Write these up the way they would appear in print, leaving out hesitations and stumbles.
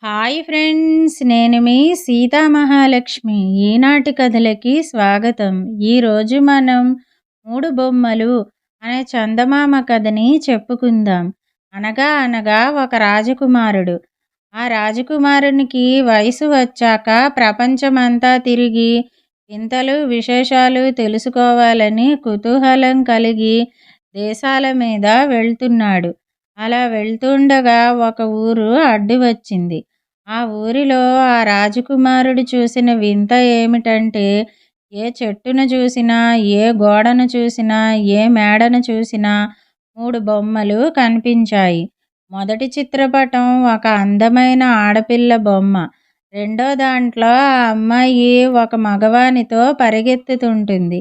Hi friends, నేను మీ సీతా మహాలక్ష్మి. ఈనాటి కథలకి స్వాగతం. ఈరోజు మనం మూడు బొమ్మలు అనే చందమామ కథని చెప్పుకుందాం. అనగా అనగా ఒక రాజకుమారుడు. ఆ రాజకుమారునికి వయసు వచ్చాక ప్రపంచమంతా తిరిగి వింతలు విశేషాలు తెలుసుకోవాలని కుతూహలం కలిగి దేశాల మీద వెళ్తున్నాడు. అలా వెళ్తుండగా ఒక ఊరు అడ్డు వచ్చింది. ఆ ఊరిలో ఆ రాజకుమారుడు చూసిన వింత ఏమిటంటే, ఏ చెట్టును చూసినా, ఏ గోడను చూసినా, ఏ మేడను చూసినా 3 బొమ్మలు కనిపించాయి. మొదటి చిత్రపటం ఒక అందమైన ఆడపిల్ల బొమ్మ. రెండో దాంట్లో ఆ అమ్మాయి ఒక మగవానితో పరిగెత్తుతుంటుంది.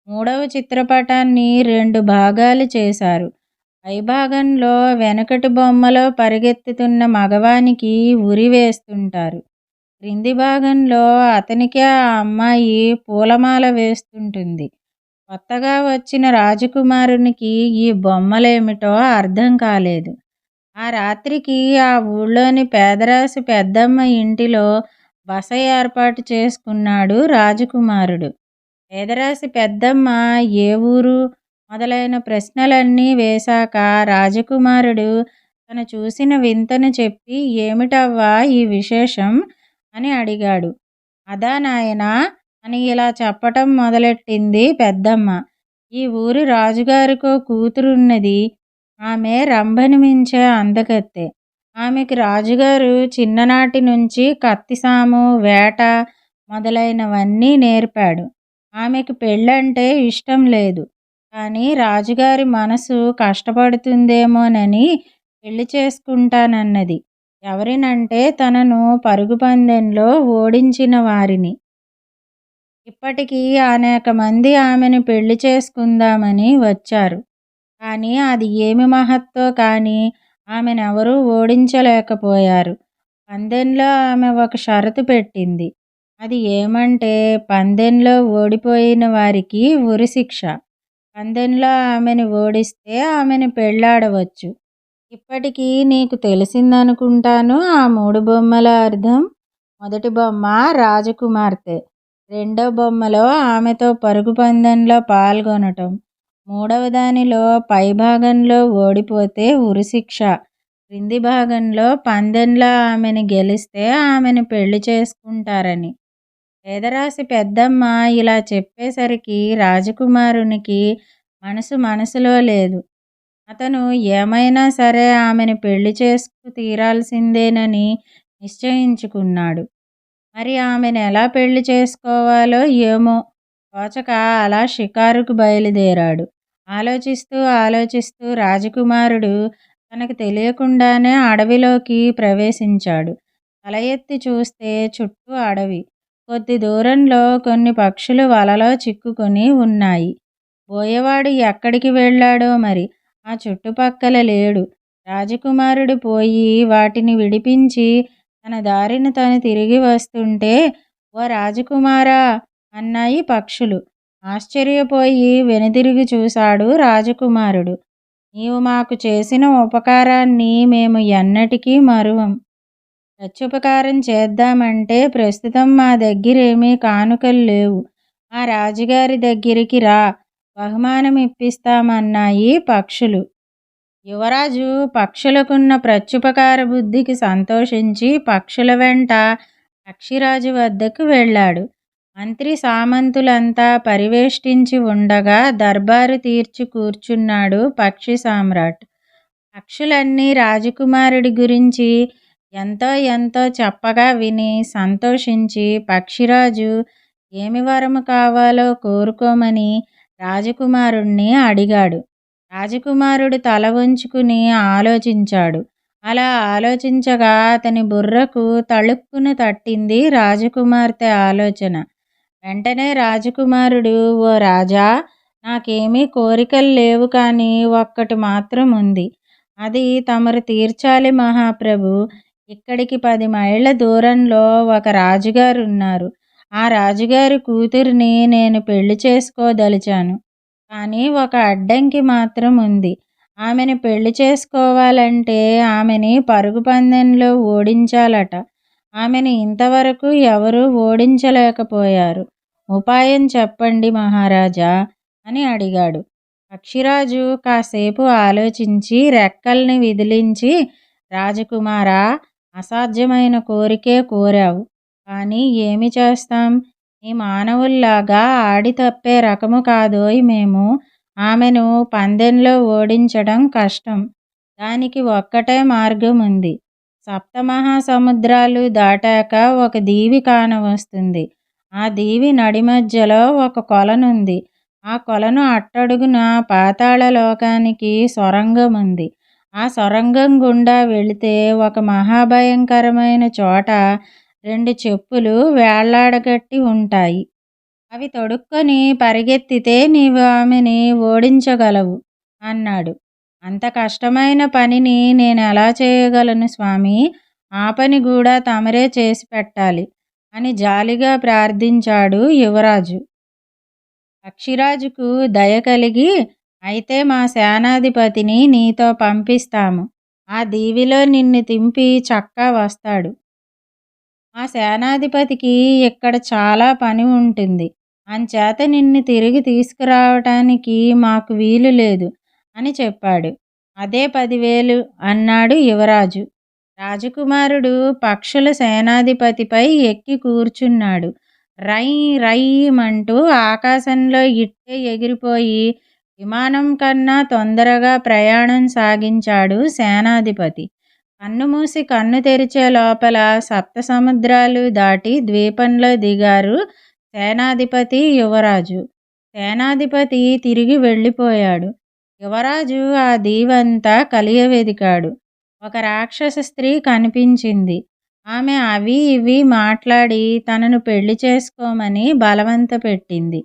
మూడవ చిత్రపటాన్ని 2 భాగాలు చేశారు. పైభాగంలో వెనకటి బొమ్మలో పరిగెత్తుతున్న మగవానికి ఉరి వేస్తుంటారు. క్రింది భాగంలో అతనికే ఆ అమ్మాయి పూలమాల వేస్తుంటుంది. కొత్తగా వచ్చిన రాజకుమారునికి ఈ బొమ్మలేమిటో అర్థం కాలేదు. ఆ రాత్రికి ఆ ఊళ్ళోని పేదరాశి పెద్దమ్మ ఇంటిలో బస ఏర్పాటు చేసుకున్నాడు రాజకుమారుడు. పేదరాశి పెద్దమ్మ ఏ ఊరు మొదలైన ప్రశ్నలన్నీ వేశాక రాజకుమారుడు తను చూసిన వింతను చెప్పి, ఏమిటవ్వా ఈ విశేషం అని అడిగాడు. అదా నాయనా అని ఇలా చెప్పటం మొదలెట్టింది పెద్దమ్మ. ఈ ఊరి రాజుగారికో కూతురున్నది. ఆమె రంభని మించే అందగత్తె. ఆమెకి రాజుగారు చిన్ననాటి నుంచి కత్తిసాము, వేట మొదలైనవన్నీ నేర్పాడు. ఆమెకు పెళ్ళంటే ఇష్టం లేదు. కానీ రాజుగారి మనసు కష్టపడుతుందేమోనని పెళ్లి చేసుకుంటానన్నది. ఎవరినంటే తనను పరుగు పందెంలో ఓడించిన వారిని. ఇప్పటికీ అనేక మంది ఆమెను పెళ్లి చేసుకుందామని వచ్చారు. కానీ అది ఏమి మహత్తో కానీ ఆమెనెవరూ ఓడించలేకపోయారు. పందెంలో ఆమె ఒక షరతు పెట్టింది. అది ఏమంటే, పందెంలో ఓడిపోయిన వారికి ఉరిశిక్ష. పందెంలో ఆమెను ఓడిస్తే ఆమెను పెళ్లాడవచ్చు. ఇప్పటికీ నీకు తెలిసిందనుకుంటాను ఆ 3 బొమ్మల అర్థం. మొదటి బొమ్మ రాజకుమార్తె. రెండో బొమ్మలో ఆమెతో పరుగు పందెంలో పాల్గొనటం. మూడవ దానిలో పైభాగంలో ఓడిపోతే ఉరిశిక్ష. క్రింది భాగంలో పందెంలో ఆమెను గెలిస్తే ఆమెను పెళ్లి చేసుకుంటారని. పేదరాశి పెద్దమ్మ ఇలా చెప్పేసరికి రాజకుమారునికి మనసులో లేదు. అతను ఏమైనా సరే ఆమెను పెళ్లి చేసుకు తీరాల్సిందేనని నిశ్చయించుకున్నాడు. మరి ఆమెను ఎలా పెళ్లి చేసుకోవాలో ఏమో తోచక అలా షికారుకు బయలుదేరాడు. ఆలోచిస్తూ రాజకుమారుడు తనకు తెలియకుండానే అడవిలోకి ప్రవేశించాడు. తల ఎత్తి చూస్తే చుట్టూ అడవి. కొద్ది దూరంలో కొన్ని పక్షులు వలలో చిక్కుకొని ఉన్నాయి. బోయవాడు ఎక్కడికి వెళ్ళాడో మరి, ఆ చుట్టుపక్కల లేడు. రాజకుమారుడు పోయి వాటిని విడిపించి తన దారిన తను తిరిగి వస్తుంటే, ఓ రాజకుమారా అన్నాయి పక్షులు. ఆశ్చర్యపోయి వెనుదిరిగి చూశాడు రాజకుమారుడు. నీవు మాకు చేసిన ఉపకారాన్ని మేము ఎన్నటికీ మరువం. ప్రత్యుపకారం చేద్దామంటే ప్రస్తుతం మా దగ్గరేమీ కానుకలు లేవు. ఆ రాజుగారి దగ్గరికి రా, బహుమానం ఇప్పిస్తామన్నాయి పక్షులు. యువరాజు పక్షులకున్న ప్రత్యుపకార బుద్ధికి సంతోషించి పక్షుల వెంట పక్షిరాజు వద్దకు వెళ్ళాడు. మంత్రి సామంతులంతా పరివేష్టించి ఉండగా దర్బారు తీర్చి కూర్చున్నాడు పక్షి సామ్రాట్. పక్షులన్నీ రాజకుమారుడి గురించి ఎంతో చెప్పగా విని సంతోషించి పక్షిరాజు ఏమి వరము కావాలో కోరుకోమని రాజకుమారుణ్ణి అడిగాడు. రాజకుమారుడు తల వంచుకుని ఆలోచించాడు. అలా ఆలోచించగా అతని బుర్రకు తళుక్కున తట్టింది రాజకుమార్తె ఆలోచన. వెంటనే రాజకుమారుడు, ఓ రాజా, నాకేమీ కోరికలు లేవు, కానీ ఒక్కటి మాత్రం ఉంది. అది తమరు తీర్చాలి మహాప్రభు. ఇక్కడికి 10 మైళ్ళ దూరంలో ఒక రాజుగారు ఉన్నారు. ఆ రాజుగారి కూతురిని నేను పెళ్లి చేసుకోదలిచాను. కానీ ఒక అడ్డంకి మాత్రం ఉంది. ఆమెని పెళ్లి చేసుకోవాలంటే ఆమెని పరుగు పందెంలో ఓడించాలట. ఆమెని ఇంతవరకు ఎవరూ ఓడించలేకపోయారు. ఉపాయం చెప్పండి మహారాజా అని అడిగాడు. పక్షిరాజు కాసేపు ఆలోచించి రెక్కల్ని విదిలించి, రాజకుమారా, అసాధ్యమైన కోరికే కోరావు. కానీ ఏమి చేస్తాం? ఈ మానవుల్లాగా ఆడి తప్పే రకము కాదోయ్ మేము. ఆమెను పందెంలో ఓడించడం కష్టం. దానికి ఒక్కటే మార్గం ఉంది. సప్తమహాసముద్రాలు దాటాక ఒక దీవి కానవస్తుంది. ఆ దీవి నడిమధ్యలో ఒక కొలనుంది. ఆ కొలను అట్టడుగున పాతాళ లోకానికి సొరంగం ఉంది. ఆ సొరంగం గుండా వెళితే ఒక మహాభయంకరమైన చోట 2 చెప్పులు వేళ్లాడగట్టి ఉంటాయి. అవి తొడుక్కొని పరిగెత్తితే నీవు ఆమెని ఓడించగలవు అన్నాడు. అంత కష్టమైన పనిని నేనెలా చేయగలను స్వామీ? ఆ పని కూడా తమరే చేసి పెట్టాలి అని జాలిగా ప్రార్థించాడు యువరాజు. పక్షిరాజుకు దయ కలిగి, అయితే మా సేనాధిపతిని నీతో పంపిస్తాము. ఆ దీవిలో నిన్ను దింపి చక్కా వస్తాడు. ఆ సేనాధిపతికి ఇక్కడ చాలా పని ఉంటుంది. అంచేత నిన్ను తిరిగి తీసుకురావటానికి మాకు వీలు లేదు అని చెప్పాడు. అదే 10,000 అన్నాడు యువరాజు. రాజకుమారుడు పక్షుల సేనాధిపతిపై ఎక్కి కూర్చున్నాడు. రై రైమంటూ ఆకాశంలో ఇట్టే ఎగిరిపోయి విమానం కన్నా తొందరగా ప్రయాణం సాగించాడు సేనాధిపతి. కన్ను మూసి కన్ను తెరిచే లోపల 7 సముద్రాలు దాటి ద్వీపంలో దిగారు సేనాధిపతి, యువరాజు. సేనాధిపతి తిరిగి వెళ్ళిపోయాడు. యువరాజు ఆ దీవంతా కలియవెదికాడు. ఒక రాక్షస స్త్రీ కనిపించింది. ఆమె అవి ఇవి మాట్లాడి తనను పెళ్లి చేసుకోమని బలవంత పెట్టింది.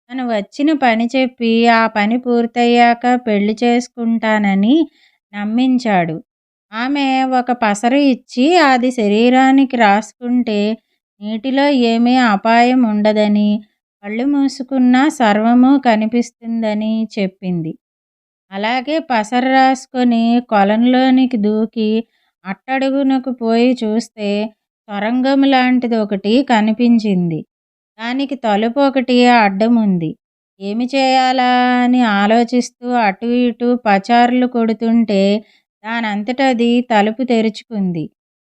తను వచ్చిన పని చెప్పి ఆ పని పూర్తయ్యాక పెళ్లి చేసుకుంటానని నమ్మించాడు. ఆమె ఒక పసరు ఇచ్చి అది శరీరానికి రాసుకుంటే నీటిలో ఏమీ అపాయం ఉండదని, కళ్ళు మూసుకున్నా సర్వము కనిపిస్తుందని చెప్పింది. అలాగే పసరు రాసుకొని కొలంలోనికి దూకి అట్టడుగునకు పోయి చూస్తే సొరంగం లాంటిది ఒకటి కనిపించింది. దానికి తలుపు ఒకటి అడ్డముంది. ఏమి చేయాలా అని ఆలోచిస్తూ అటు ఇటు పచార్లు కొడుతుంటే దానంతటది తలుపు తెరుచుకుంది.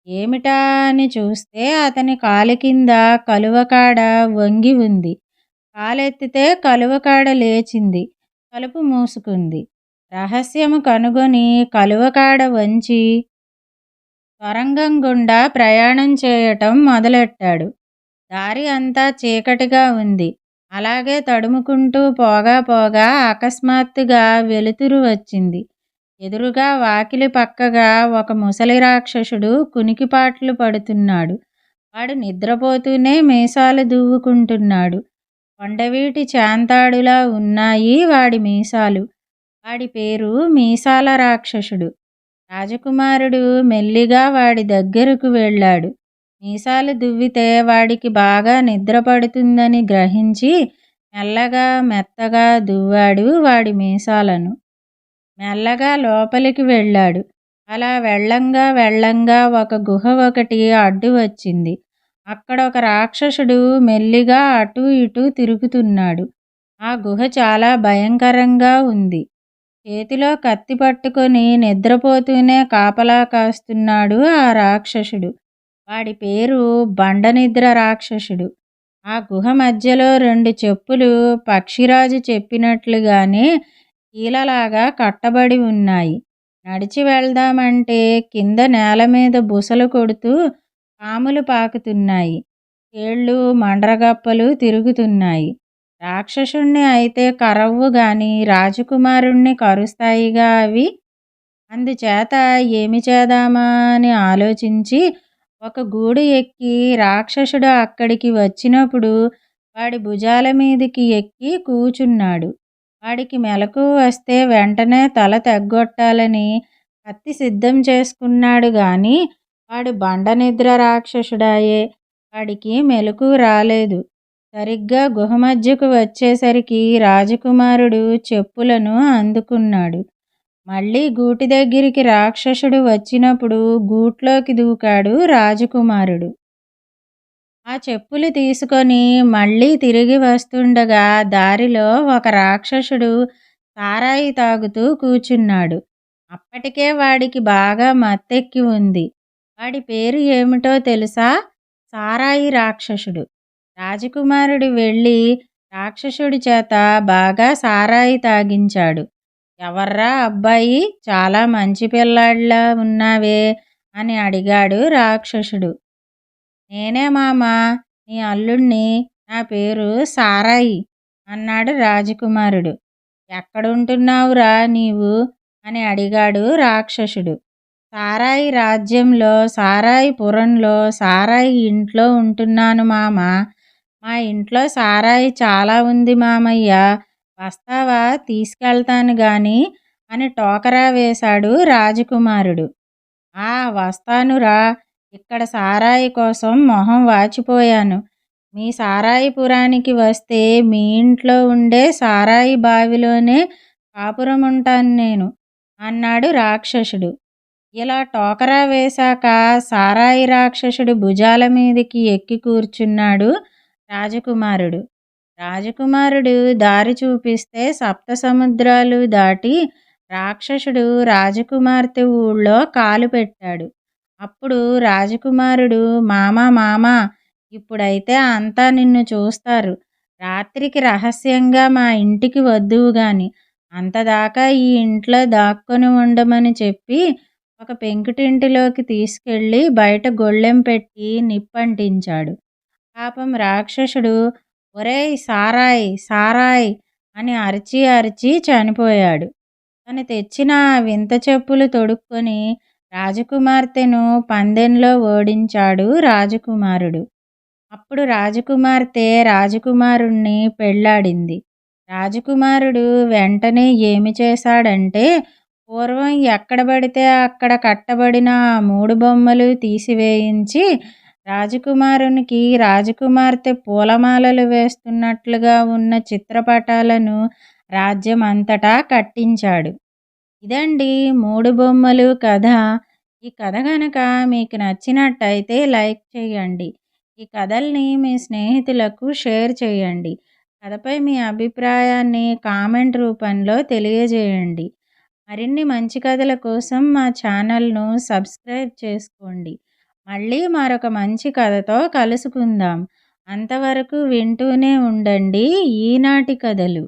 ఏమిటా అని చూస్తే అతని కాలి కింద కలువకాడ వంగి ఉంది. కాలెత్తితే కలువకాడ లేచింది. తలుపు మూసుకుంది. రహస్యము కనుగొని కలువకాడ వంచి సొరంగం గుండా ప్రయాణం చేయటం మొదలెట్టాడు. దారి అంతా చీకటిగా ఉంది. అలాగే తడుముకుంటూ పోగా పోగా అకస్మాత్తుగా వెలుతురు వచ్చింది. ఎదురుగా వాకిలి పక్కగా ఒక ముసలి రాక్షసుడు కునికిపాట్లు పడుతున్నాడు. వాడు నిద్రపోతూనే మీసాలు దువ్వుకుంటున్నాడు. కొండవీటి చాంతాడులా ఉన్నాయి వాడి మీసాలు. వాడి పేరు మీసాల రాక్షసుడు. రాజకుమారుడు మెల్లిగా వాడి దగ్గరకు వెళ్ళాడు. మీసాలు దువ్వితే వాడికి బాగా నిద్ర పడుతుందని గ్రహించి మెల్లగా మెత్తగా దువ్వాడు వాడి మీసాలను. మెల్లగా లోపలికి వెళ్ళాడు. అలా వెళ్ళంగా వెళ్ళంగా ఒక గుహ ఒకటి అడ్డు వచ్చింది. అక్కడ ఒక రాక్షసుడు మెల్లిగా అటూ ఇటూ తిరుగుతున్నాడు. ఆ గుహ చాలా భయంకరంగా ఉంది. చేతిలో కత్తి పట్టుకొని నిద్రపోతూనే కాపలా కాస్తున్నాడు ఆ రాక్షసుడు. వాడి పేరు బండనిద్ర రాక్షసుడు. ఆ గుహ మధ్యలో 2 చెప్పులు పక్షిరాజు చెప్పినట్లుగానే కీలలాగా కట్టబడి ఉన్నాయి. నడిచి వెళ్దామంటే కింద నేల మీద బుసలు కొడుతూ పాములు పాకుతున్నాయి. తేళ్ళు మండ్రగప్పలు తిరుగుతున్నాయి. రాక్షసుణ్ణి అయితే కరవ్వు గాని రాజకుమారుణ్ణి కరుస్తాయిగా అవి. అందుచేత ఏమి చేద్దామా అని ఆలోచించి ఒక గూడు ఎక్కి రాక్షసుడు అక్కడికి వచ్చినప్పుడు వాడి భుజాల మీదికి ఎక్కి కూచున్నాడు. వాడికి మెలకువ వస్తే వెంటనే తల తెగ్గొట్టాలని కత్తి సిద్ధం చేసుకున్నాడు గాని వాడు బండనిద్ర రాక్షసుడాయే. వాడికి మెలకువ రాలేదు. సరిగ్గా గుహ మధ్యకు వచ్చేసరికి రాజకుమారుడు చెప్పులను అందుకున్నాడు. మళ్ళీ గూటి దగ్గరికి రాక్షసుడు వచ్చినప్పుడు గూట్లోకి దూకాడు రాజకుమారుడు. ఆ చెప్పులు తీసుకొని మళ్ళీ తిరిగి వస్తుండగా దారిలో ఒక రాక్షసుడు సారాయి తాగుతూ కూర్చున్నాడు. అప్పటికే వాడికి బాగా మత్తెక్కి ఉంది. వాడి పేరు ఏమిటో తెలుసా? సారాయి రాక్షసుడు. రాజకుమారుడు వెళ్ళి రాక్షసుడి చేత బాగా సారాయి తాగించాడు. ఎవర్రా అబ్బాయి, చాలా మంచి పిల్లాడిలా ఉన్నావే అని అడిగాడు రాక్షసుడు. నేనే మామా, నీ అల్లుణ్ణి, నా పేరు సారాయి అన్నాడు రాజకుమారుడు. ఎక్కడుంటున్నావురా నీవు అని అడిగాడు రాక్షసుడు. సారాయి రాజ్యంలో, సారాయిపురంలో, సారాయి ఇంట్లో ఉంటున్నాను మామా. మా ఇంట్లో సారాయి చాలా ఉంది మామయ్య, వస్తావా, తీసుకెళ్తాను గాని అని టోకరా వేశాడు రాజకుమారుడు. వస్తానురా, ఇక్కడ సారాయి కోసం మొహం వాచిపోయాను. మీ సారాయిపురానికి వస్తే మీ ఇంట్లో ఉండే సారాయి బావిలోనే కాపురం ఉంటాను నేను అన్నాడు రాక్షసుడు. ఇలా టోకరా వేశాక సారాయి రాక్షసుడు భుజాల మీదకి ఎక్కి కూర్చున్నాడు రాజకుమారుడు. రాజకుమారుడు దారి చూపిస్తే సప్త సముద్రాలు దాటి రాక్షసుడు రాజకుమార్తె ఊళ్ళో కాలు పెట్టాడు. అప్పుడు రాజకుమారుడు, మామా మామా, ఇప్పుడైతే అంతా నిన్ను చూస్తారు. రాత్రికి రహస్యంగా మా ఇంటికి వద్దువు గాని, అంతదాకా ఈ ఇంట్లో దాక్కొని ఉండమని చెప్పి ఒక పెంకుటింటిలోకి తీసుకెళ్ళి బయట గొళ్ళెం పెట్టి నిప్పంటించాడు. పాపం రాక్షసుడు ఒరేయ్ సారాయ్ సారాయ్ అని అరిచి అరిచి చనిపోయాడు. తను తెచ్చిన ఆ వింత చెప్పులు తొడుక్కొని రాజకుమార్తెను పందెంలో ఓడించాడు రాజకుమారుడు. అప్పుడు రాజకుమార్తె రాజకుమారుణ్ణి పెళ్లాడింది. రాజకుమారుడు వెంటనే ఏమి చేశాడంటే, పూర్వం ఎక్కడ పడితే అక్కడ కట్టబడిన ఆ 3 బొమ్మలు తీసివేయించి రాజకుమారునికి రాజకుమార్తె పూలమాలలు వేస్తున్నట్లుగా ఉన్న చిత్రపటాలను రాజ్యమంతటా కట్టించాడు. ఇదండి 3 బొమ్మలు కథ. ఈ కథ కనుక మీకు నచ్చినట్టయితే లైక్ చేయండి. ఈ కథల్ని మీ స్నేహితులకు షేర్ చేయండి. కథపై మీ అభిప్రాయాన్ని కామెంట్ రూపంలో తెలియజేయండి. మరిన్ని మంచి కథల కోసం మా ఛానల్ను సబ్స్క్రైబ్ చేసుకోండి. మళ్ళీ మరొక మంచి కథతో కలుసుకుందాం. అంతవరకు వింటూనే ఉండండి ఈనాటి కథలు.